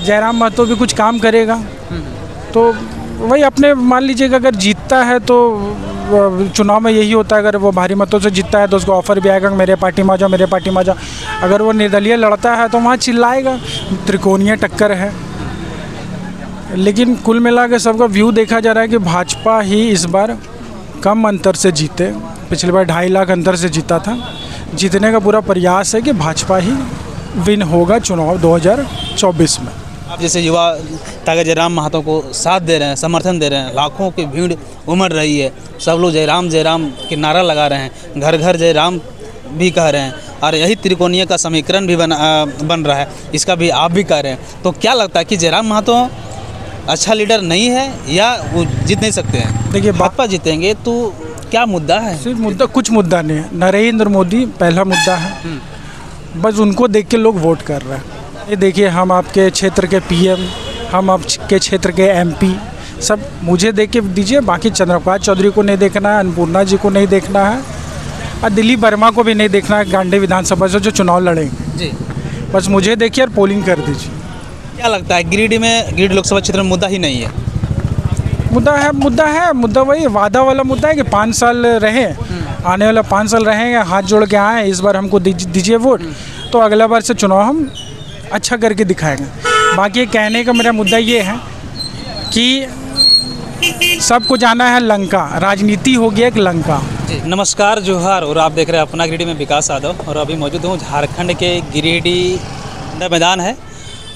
जयराम महतो भी कुछ काम करेगा, तो वही अपने मान लीजिएगा अगर जीतता है तो चुनाव में यही होता है, अगर वो भारी मतों से जीतता है तो उसको ऑफर भी आएगा मेरे पार्टी में आ जाओ, मेरे पार्टी में आ जाओ। अगर वो निर्दलीय लड़ता है तो वहाँ चिल्लाएगा, त्रिकोणीय टक्कर है। लेकिन कुल मिला के सबका व्यू देखा जा रहा है कि भाजपा ही इस बार कम अंतर से जीते। पिछली बार 2.5 लाख अंतर से जीता था। जीतने का पूरा प्रयास है कि भाजपा ही विन होगा चुनाव 2024 में। आप जैसे युवा ताकि जयराम महतो को साथ दे रहे हैं, समर्थन दे रहे हैं, लाखों की भीड़ उमड़ रही है, सब लोग जयराम जयराम के नारा लगा रहे हैं, घर घर जयराम भी कह रहे हैं, और यही त्रिकोणीय का समीकरण भी बन रहा है, इसका भी आप भी कह रहे हैं। तो क्या लगता है कि जयराम महतो अच्छा लीडर नहीं है या वो जीत नहीं सकते हैं? देखिए, भाजपा जीतेंगे तो क्या मुद्दा है? सिर्फ मुद्दा, कुछ मुद्दा नहीं है। नरेंद्र मोदी पहला मुद्दा है, बस उनको देख के लोग वोट कर रहे हैं। ये देखिए, हम आपके क्षेत्र के पीएम, हम आपके क्षेत्र के एमपी, सब मुझे देख के दीजिए। बाकी चंद्रप्रकाश चौधरी को नहीं देखना है, अन्नपूर्णा जी को नहीं देखना है, और दिलीप वर्मा को भी नहीं देखना है, गांधी विधानसभा से जो चुनाव लड़ेंगे जी। बस मुझे देखिए और पोलिंग कर दीजिए। क्या लगता है गिरिडीह लोकसभा क्षेत्र में मुद्दा ही नहीं है? मुद्दा वही वादा वाला मुद्दा है कि 5 साल रहे, आने वाला 5 साल रहेंगे, हाथ जोड़ के आए, इस बार हमको दीजिए वोट, तो अगला बार से चुनाव हम अच्छा करके दिखाएंगे। बाकी कहने का मेरा मुद्दा ये है कि सबको जाना है लंका, राजनीति हो गया एक लंका। नमस्कार, जोहार, और आप देख रहे हैं अपना गिरिडीह में विकास यादव, और अभी मौजूद हूँ झारखंड के गिरिडीह मैदान है,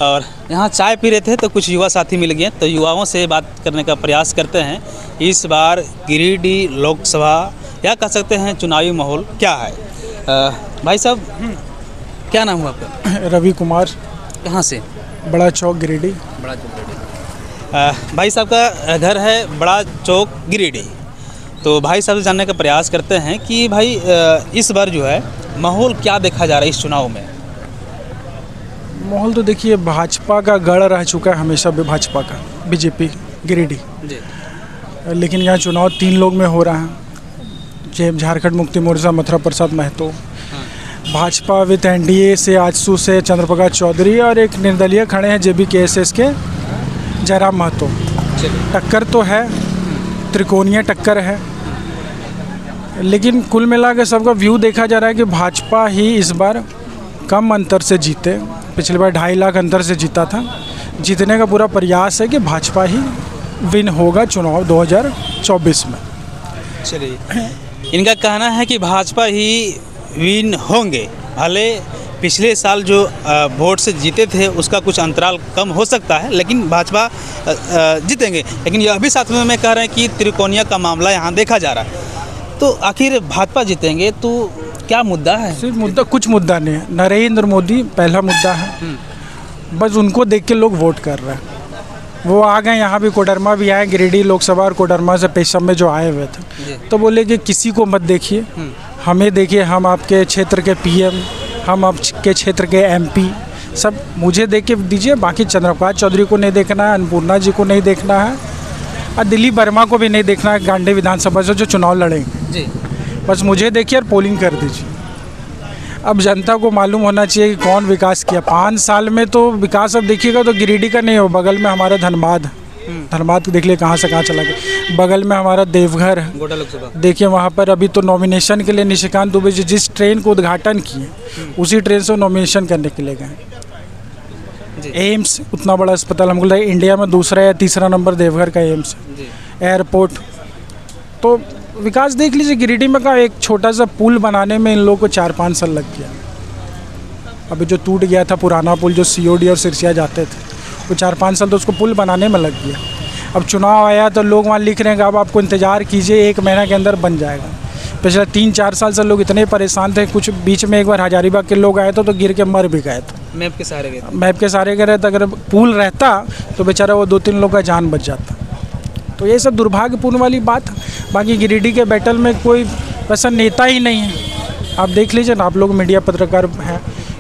और यहाँ चाय पी रहे थे तो कुछ युवा साथी मिल गए, तो युवाओं से बात करने का प्रयास करते हैं। इस बार गिरिडीह लोकसभा या कह सकते हैं चुनावी माहौल क्या है? भाई साहब, क्या नाम हुआ आपका? रवि कुमार। कहाँ से? बड़ा चौक गिरिडीह। बड़ा चौक गिरिडीह। भाई साहब का घर है बड़ा चौक गिरिडीह, तो भाई साहब से जानने का प्रयास करते हैं कि भाई इस बार जो है माहौल क्या देखा जा रहा है इस चुनाव में? माहौल तो देखिए, भाजपा का गढ़ रह चुका है हमेशा भी, भाजपा का बीजेपी गिरिडीह। लेकिन यहाँ चुनाव 3 लोग में हो रहा है, झारखंड मुक्ति मोर्चा मथुरा प्रसाद महतो, भाजपा विद एनडीए से आजसू से चंद्रप्रकाश चौधरी, और एक निर्दलीय खड़े हैं JBKSS के जयराम महतो। टक्कर तो है, त्रिकोणीय टक्कर है। लेकिन कुल मिला के सबका व्यू देखा जा रहा है कि भाजपा ही इस बार कम अंतर से जीते। पिछली बार 2.5 लाख अंतर से जीता था। जीतने का पूरा प्रयास है कि भाजपा ही विन होगा चुनाव 2024 में। चलिए, इनका कहना है कि भाजपा ही विन होंगे, भले पिछले साल जो वोट से जीते थे उसका कुछ अंतराल कम हो सकता है, लेकिन भाजपा जीतेंगे। लेकिन यह भी साथ में कह रहे हैं कि त्रिकोणीय का मामला यहाँ देखा जा रहा है, तो आखिर भाजपा जीतेंगे तो क्या मुद्दा है? सिर्फ मुद्दा, कुछ मुद्दा नहीं है। नरेंद्र मोदी पहला मुद्दा है, बस उनको देख के लोग वोट कर रहे हैं। वो आ गए, यहाँ भी कोडरमा भी आए, गिरिडीह लोकसभा और कोडरमा से पेशम में जो आए हुए थे, तो बोले कि किसी को मत देखिए, हमें देखिए, हम आपके क्षेत्र के पीएम, हम आपके क्षेत्र के एमपी, सब मुझे देख के दीजिए। बाकी चंद्रप्रकाश चौधरी को नहीं देखना है, अन्नपूर्णा जी को नहीं देखना है, और दिलीप वर्मा को भी नहीं देखना है, गांधी विधानसभा से जो चुनाव लड़ेंगे जी। बस मुझे देखिए और पोलिंग कर दीजिए। अब जनता को मालूम होना चाहिए कि कौन विकास किया 5 साल में। तो विकास अब देखिएगा तो गिरिडीह का नहीं हो, बगल में हमारा धनबाद को देख लिए कहाँ से कहाँ चला गया। बगल में हमारा देवघर है, देखिए वहाँ पर अभी तो नॉमिनेशन के लिए निशिकांत दुबे जी जिस ट्रेन को उद्घाटन किए उसी ट्रेन से नॉमिनेशन करने के लिए गए। एम्स, उतना बड़ा अस्पताल, हमको लगा इंडिया में दूसरा या तीसरा नंबर देवघर का एम्स है। एयरपोर्ट, तो विकास देख लीजिए। गिरिडीह में का एक छोटा सा पुल बनाने में इन लोगों को 4-5 साल लग गया। अभी जो टूट गया था पुराना पुल जो COD और सिरसिया जाते थे, वो 4-5 साल तो उसको पुल बनाने में लग गया। अब चुनाव आया तो लोग वहाँ लिख रहे हैं कि अब आपको इंतज़ार कीजिए, 1 महीना के अंदर बन जाएगा। पिछले 3-4 साल से लोग इतने परेशान थे, कुछ बीच में एक बार हजारीबाग के लोग आए थे तो गिर के मर भी गए थे। मैप के सहारे गए थे। अगर पुल रहता तो बेचारा वो 2-3 लोग का जान बच जाता। तो ये सब दुर्भाग्यपूर्ण वाली बात है। बाकी गिरिडीह के बैटल में कोई वैसा नेता ही नहीं है। आप देख लीजिए ना, आप लोग मीडिया पत्रकार हैं,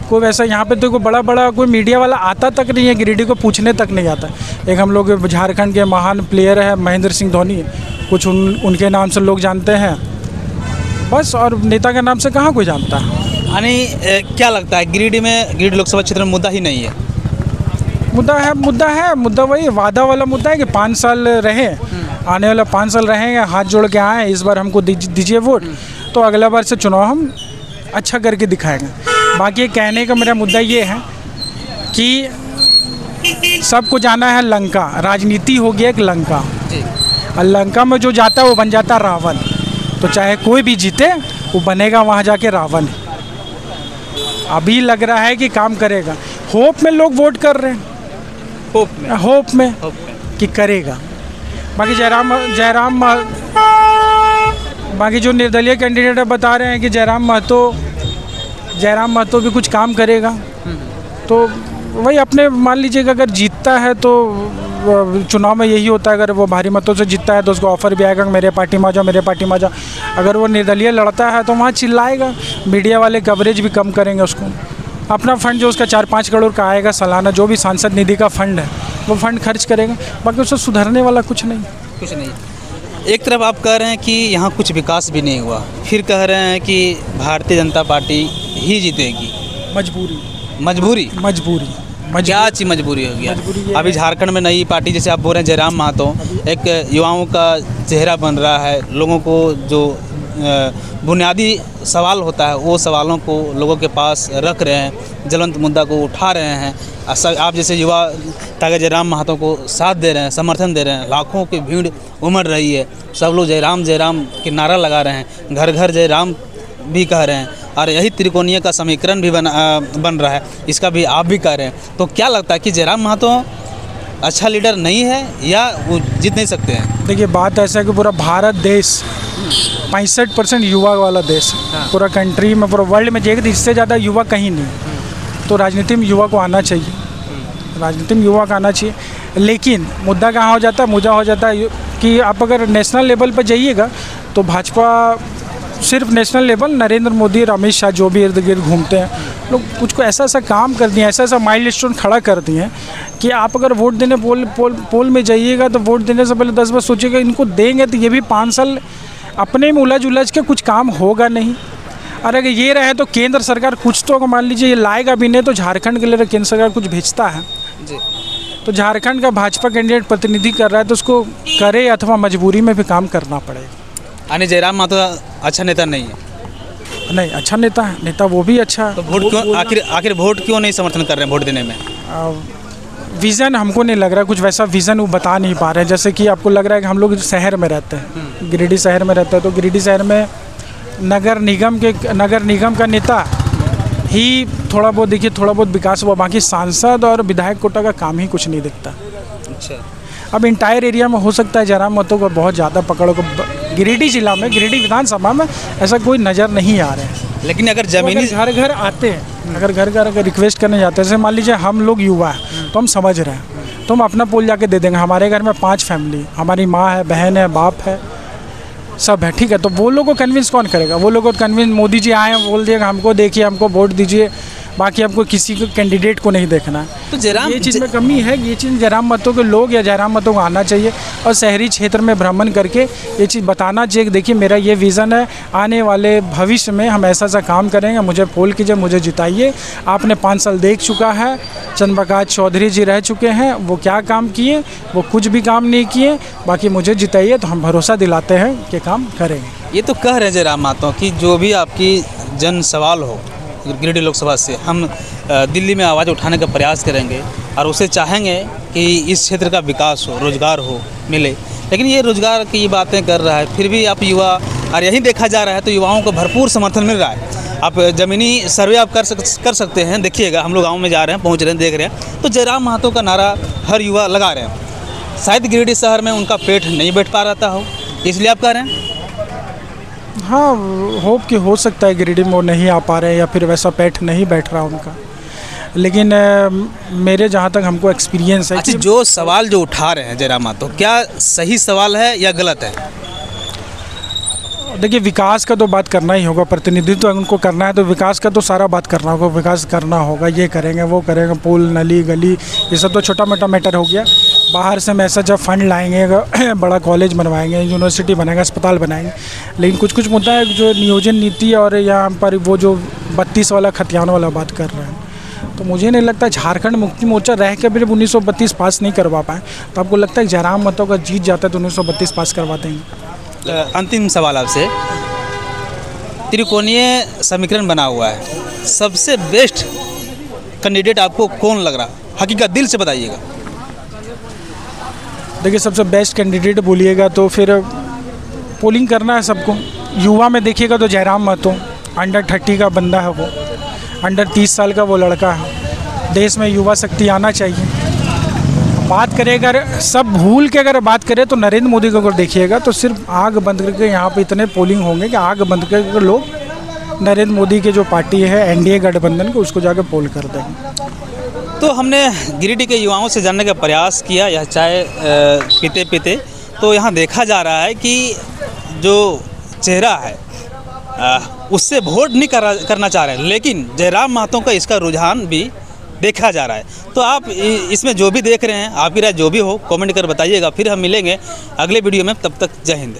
कोई वैसा यहाँ पे तो कोई बड़ा कोई मीडिया वाला आता तक नहीं है, गिरिडीह को पूछने तक नहीं आता। एक हम लोग झारखंड के महान प्लेयर है महेंद्र सिंह धोनी, कुछ उनके नाम से लोग जानते हैं बस, और नेता के नाम से कहाँ कोई जानता है। यानी क्या लगता है गिरिडीह लोकसभा क्षेत्र में मुद्दा ही नहीं है? मुद्दा वही वादा वाला मुद्दा है कि 5 साल रहे, आने वाला 5 साल रहेंगे, हाथ जोड़ के आए, इस बार हमको दीजिए वोट, तो अगला बार से चुनाव हम अच्छा करके दिखाएंगे। बाकी कहने का मेरा मुद्दा ये है कि सबको जाना है लंका, राजनीति हो गया एक लंका, और लंका में जो जाता है वो बन जाता है रावण। तो चाहे कोई भी जीते वो बनेगा वहाँ जाके रावण। अभी लग रहा है कि काम करेगा, होप में लोग वोट कर रहे हैं, होप में कि करेगा। बाकी बाकी जो निर्दलीय कैंडिडेट है बता रहे हैं कि जयराम महतो भी कुछ काम करेगा। तो वही अपने मान लीजिएगा अगर जीतता है तो चुनाव में यही होता है, अगर वो भारी मतों से जीतता है तो उसको ऑफर भी आएगा मेरे पार्टी में जाओ, मेरे पार्टी में जाओ। अगर वो निर्दलीय लड़ता है तो वहाँ चिल्लाएगा, मीडिया वाले कवरेज भी कम करेंगे उसको। अपना फंड जो उसका 4-5 करोड़ का आएगा सालाना, जो भी सांसद निधि का फंड है वो फंड खर्च करेगा। बाकी उससे सुधरने वाला कुछ नहीं। एक तरफ आप कह रहे हैं कि यहाँ कुछ विकास भी नहीं हुआ, फिर कह रहे हैं कि भारतीय जनता पार्टी ही जीतेगी। मजबूरी क्या चीज़ मजबूरी हो गया? अभी झारखंड में नई पार्टी, जैसे आप बोल रहे हैं जयराम महतो, एक युवाओं का चेहरा बन रहा है, लोगों को जो बुनियादी सवाल होता है वो सवालों को लोगों के पास रख रहे हैं, ज्वलंत मुद्दा को उठा रहे हैं। आप जैसे युवा ताकि जयराम महतो को साथ दे रहे हैं, समर्थन दे रहे हैं, लाखों की भीड़ उमड़ रही है, सब लोग जयराम जयराम के नारा लगा रहे हैं, घर घर जयराम भी कह रहे हैं, और यही त्रिकोणीय का समीकरण भी बन रहा है, इसका भी आप भी कह रहे हैं। तो क्या लगता है कि जयराम महतो अच्छा लीडर नहीं है या वो जीत नहीं सकते हैं? देखिए बात ऐसा है कि पूरा भारत देश 65% युवा वाला देश है। पूरा कंट्री में, पूरा वर्ल्ड में देखिए इससे ज़्यादा युवा कहीं नहीं। तो राजनीति में युवा को आना चाहिए, राजनीति में युवा का आना चाहिए। लेकिन मुद्दा कहाँ हो जाता है? मुद्दा हो जाता है कि आप अगर नेशनल लेवल पर जाइएगा तो भाजपा सिर्फ नेशनल लेवल, नरेंद्र मोदी और अमित शाह जो भी इर्द गिर्द घूमते हैं लोग, कुछ ऐसा काम कर दिए, ऐसा माइलस्टोन खड़ा कर दिए हैं कि आप अगर वोट देने पोल में जाइएगा तो वोट देने से पहले 10 बार सोचिएगा इनको देंगे तो ये भी 5 साल अपने में उलझ के कुछ काम होगा नहीं। और अगर ये रहे तो केंद्र सरकार कुछ तो मान लीजिए ये लाएगा भी नहीं, तो झारखंड के लिए केंद्र सरकार कुछ भेजता है जी। तो झारखंड का भाजपा कैंडिडेट प्रतिनिधि कर रहा है तो उसको करे अथवा मजबूरी में भी काम करना पड़ेगा। यानी जयराम महतो अच्छा नेता नहीं है? नहीं, अच्छा नेता है, नेता वो भी अच्छा है। तो वोट क्यों आखिर वोट क्यों नहीं समर्थन कर रहे हैं वोट देने में? विज़न हमको नहीं लग रहा, कुछ वैसा विज़न वो बता नहीं पा रहे हैं। जैसे कि आपको लग रहा है कि हम लोग शहर में रहते हैं, गिरिडीह शहर में रहते हैं, तो गिरिडीह शहर में नगर निगम का नेता ही थोड़ा बहुत देखिए, थोड़ा बहुत विकास हुआ, बाकी सांसद और विधायक कोटा का काम ही कुछ नहीं दिखता। अच्छा, अब इंटायर एरिया में हो सकता है जयराम महतो को बहुत ज़्यादा पकड़ो, गिरिडीह जिला में, गिरिडीह विधानसभा में ऐसा कोई नज़र नहीं आ रहा है। लेकिन अगर ज़मीनी घर घर आते हैं, अगर घर घर अगर रिक्वेस्ट करने जाते हैं, जैसे मान लीजिए हम लोग युवा हैं तो हम समझ रहे हैं, तो हम अपना पोल जाके दे देंगे। हमारे घर में 5 फैमिली, हमारी माँ है, बहन है, बाप है, सब है, ठीक है। तो वो लोगों को कन्विंस कौन करेगा? वो लोगों को कन्विंस मोदी जी आए बोल दिएगा हमको देखिए, हमको वोट दीजिए, बाकी हमको किसी को कैंडिडेट को नहीं देखना है। तो जयराम, ये चीज़ में कमी है, ये चीज़ जयराम महतो के लोग या जयराम महतो को आना चाहिए और शहरी क्षेत्र में भ्रमण करके ये चीज़ बताना चाहिए कि देखिए मेरा ये विज़न है, आने वाले भविष्य में हम ऐसा काम करेंगे, मुझे पोल कीजिए, मुझे जिताइए। आपने 5 साल देख चुका है, चंद्रप्रकाश चौधरी जी रह चुके हैं, वो क्या काम किए? वो कुछ भी काम नहीं किए। बाकी मुझे जिताइए तो हम भरोसा दिलाते हैं कि काम करेंगे। ये तो कह रहे हैं जयराम महतो कि जो भी आपकी जन सवाल हो गिरिडीह लोकसभा से, हम दिल्ली में आवाज़ उठाने का प्रयास करेंगे और उसे चाहेंगे कि इस क्षेत्र का विकास हो, रोज़गार हो, मिले। लेकिन ये रोज़गार की बातें कर रहा है, फिर भी आप युवा, और यही देखा जा रहा है तो युवाओं को भरपूर समर्थन मिल रहा है। आप ज़मीनी सर्वे आप कर सकते हैं, देखिएगा, हम लोग गाँव में जा रहे हैं, पहुँच रहे हैं, देख रहे हैं, तो जयराम महतो का नारा हर युवा लगा रहे हैं। शायद गिरिडीह शहर में उनका पेट नहीं बैठ पा रहा हो, इसलिए आप कह रहे हैं? हाँ, होप कि हो सकता है गिरिडीह में वो नहीं आ पा रहे हैं या फिर वैसा पेट नहीं बैठ रहा उनका। लेकिन मेरे जहाँ तक हमको एक्सपीरियंस है। अच्छा, जो सवाल जो उठा रहे हैं जयराम महतो, क्या सही सवाल है या गलत है? देखिए, विकास का तो बात करना ही होगा, प्रतिनिधित्व तो उनको करना है तो विकास का तो सारा बात करना होगा, विकास करना होगा, ये करेंगे, वो करेंगे, पुल, नली, गली, ये सब तो छोटा मोटा मैटर हो गया। बाहर से हम ऐसा जब फंड लाएंगे, बड़ा कॉलेज बनवाएंगे, यूनिवर्सिटी बनाएंगे, अस्पताल बनाएंगे, लेकिन कुछ मुद्दा है जो नियोजन नीति और यहाँ पर वो जो 32 वाला खतियान वाला बात कर रहे हैं, तो मुझे नहीं लगता झारखंड मुक्ति मोर्चा रह के भी 1932 पास नहीं करवा पाए, तो आपको लगता है जयराम महतो का जीत जाता है तो 1932 पास करवा देंगे? अंतिम सवाल आपसे, त्रिकोणीय समीकरण बना हुआ है, सबसे बेस्ट कैंडिडेट आपको कौन लग रहा? हकीकत दिल से बताइएगा। देखिए, सबसे बेस्ट कैंडिडेट बोलिएगा तो फिर पोलिंग करना है सबको। युवा में देखिएगा तो जयराम महतो, अंडर 30 का बंदा है वो, अंडर 30 साल का वो लड़का है। देश में युवा शक्ति आना चाहिए। बात करें अगर सब भूल के अगर बात करें तो नरेंद्र मोदी को अगर देखिएगा तो सिर्फ आग बंद करके यहाँ पे इतने पोलिंग होंगे कि आग बंद करके लोग नरेंद्र मोदी की जो पार्टी है एनडीए गठबंधन को, उसको जाकर पोल कर देंगे। तो हमने गिरिडीह के युवाओं से जानने का प्रयास किया, यह चाय पीते पीते, तो यहाँ देखा जा रहा है कि जो चेहरा है उससे वोट नहीं करना चाह रहे हैं, लेकिन जयराम महतो का इसका रुझान भी देखा जा रहा है। तो आप इसमें जो भी देख रहे हैं, आपकी राय जो भी हो कमेंट कर बताइएगा। फिर हम मिलेंगे अगले वीडियो में, तब तक जय हिंद।